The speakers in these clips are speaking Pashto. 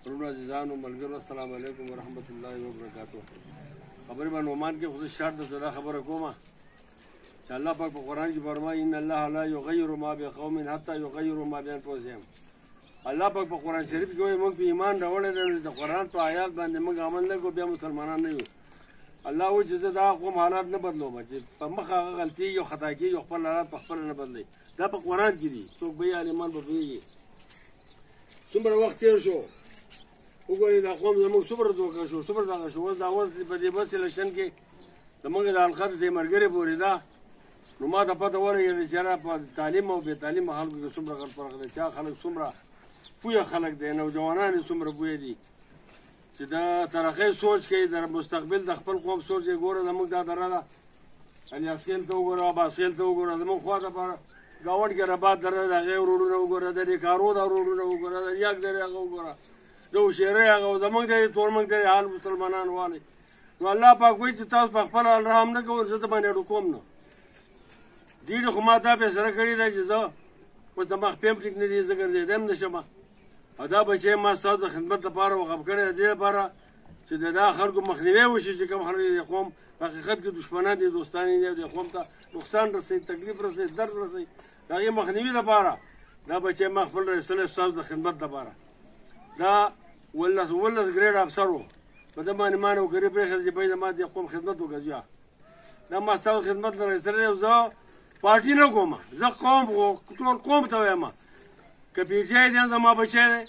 ورونو عزیزانو ملګرو السلام علیکم ورحمت الله وبرکاتہ. خبرې باندې عمان کې خو شرط ده دا خبره کومه چې الله پاک په قرآن کې فرمایي ان الله لا یغیر ما بقوم حتی یغیروا ما بانفسهم. الله پاک په قرآن شریف کې وایي موږ په ایمان راوړی دی د قرآن په آیات باندې موږ عمل نه کوو بیا مسلمانان نه یو. الله وایي چې زه دا قوم حالات نه بدلوم چې په مخ هغه غلطي او خطا کېږي خپل حالات په خپله نه بدلوي. دا په قرآن کې دي څوک به یې عالمان به پوهېږي. څومره وخت تېر شو وګورئ دا قوم زموږ څومره دوکه شو څومره دغه شو. اوس دا اوس په دې بس الیکشن کې زموږ د الخط دې ملګري پورې ده نو ما ته پته ولګېده چې یاره په تعلیم او بې تعلیمه خلکو کې څومره غټ فرق دی. چا خلک څومره پوهه خلک دی نوجوانان یې څومره پوهه دي چې د ترقۍ سوچ کوي د مستقبل د خپل قوم سوچ یې ګوره زموږ دا دره ده الیاسخیل ته وګوره اباسخیل ته وګوره زموږ خوا دپاره ګاونډ کې رباط دره د هغې روډونه وګوره د دې کارو دا روډونه وګوره د یګ درې هغه وګوره د هوشیرۍ هغه زموږ د تورمنګ د حال مسلمانان والي. نو الله پاک وایي چې تاسو په خپل حال رحم نه کوئ زه د باندې اډو کوم نه. دیډې خو ما دا فیصله کړې ده چې زه اوس د مخ پیم ټیک نه دي زه ګرځېدم نه شم او دا بچی ما ستاسو د خدمت لپاره وقف کړی د دې لپاره چې د دا خلکو مخنیوی وشي چې کوم خلک د قوم په حقیقت کې دشمنان دي دوستان دي د قوم ته نقصان رسوي تکلیف رسوي درد رسوي د هغې مخنیوي لپاره دا بچی ما خپل رسولی ستاسو د خدمت لپاره. دا 18 ګریډ افسر و په ده باندې ما نوکري پرېښوده چې باید ما د قوم خدمت وکړه. دا ما ستاسو خدمت له رسولی او زه پارټي نه کوم زه قوم ټول قوم ته وایم که پي ټي آی دی هم زما بچی دی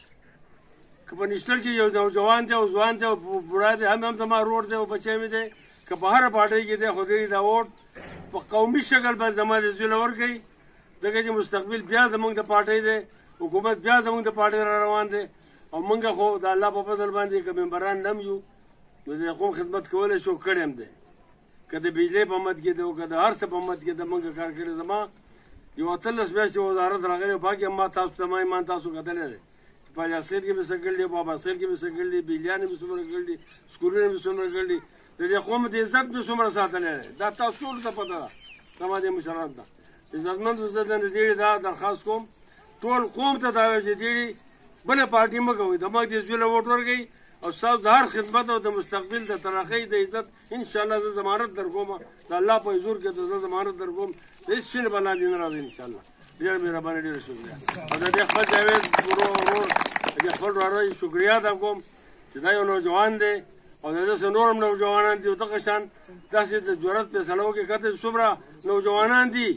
که په نشتر کې یو نوجوان دی او ځوان دی او بوډا دی هم زما رور دی او بچی مې دی که په هره پارټۍ کې دی خو دوی دا ووټ په قومي شکل باندې زما د زوی له ورکوي ځکه چې مستقبل بیا زموږ د پارټۍ دی حکومت بیا زموږ د پارټۍ را روان دی او موږ خو د الله په فضل باندې که ممبران نه هم یو نو د قوم خدمت کولی شو کړی هم دی که د بجلی په مد کې دی او که د هر څه په مد کې د موږ کار کړی. زما یو 18 میاشتې وزارت راغلی او پاکې ما تاسو ته ما ایمان تاسو کتلی دی چې په الیاسخیل کې مې څه کړي دي په اباسخیل کې مې څه کړي دي بیلیان مې څومره کړي دي سکولونه مې څومره کړي دي د دې قوم د عزت مې څومره ساتلی دی. دا تاسو ټولو ته پته ده زما دې مشرانو ته عزتمندو زه د دېړې دا درخواست کوم ټول قوم ته دا وایم چې دېړې بله پارټي مه کوئ زموږ دې زوی له ووټ ورکوئ او ستاسو د هر خدمت او د مستقبل د ترقۍ د عزت انشاءالله زه ضمانت در کوم د الله په حضور کې زه ضمانت در کوم د هېڅ شي نه به لاندې نه راځي انشاءالله. ډېره مهرباني ډېره شکریه او د دې خپل جاوید ورور د دې خپل ورور شکریه ادا کوم چې دا یو نوجوان دی او د داسې نور هم نوجوانان دي او دغه شان داسې د جرأت فیصله وکړي کته چې څومره نوجوانان دي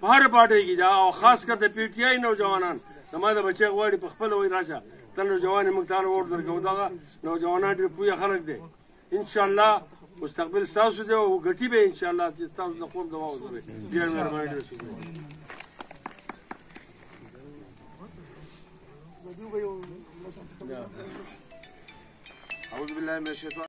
په هره پارټۍ کې دا او خاص کر د پي ټي آی نوجوانان زما د بچی غواړي په خپله وایي راشه ته نوجوان یې موږ تاله ووټ درکوو. دغه نوجوانان ډېر پوهه خلک دی انشاءالله مستقبل ستاسو دی او ګټي به انشاءالله چې ستاسو د قوم دوا وکړئ. ډېر مهرباني ډېر شکریه. أعوذ بالله من الشيطان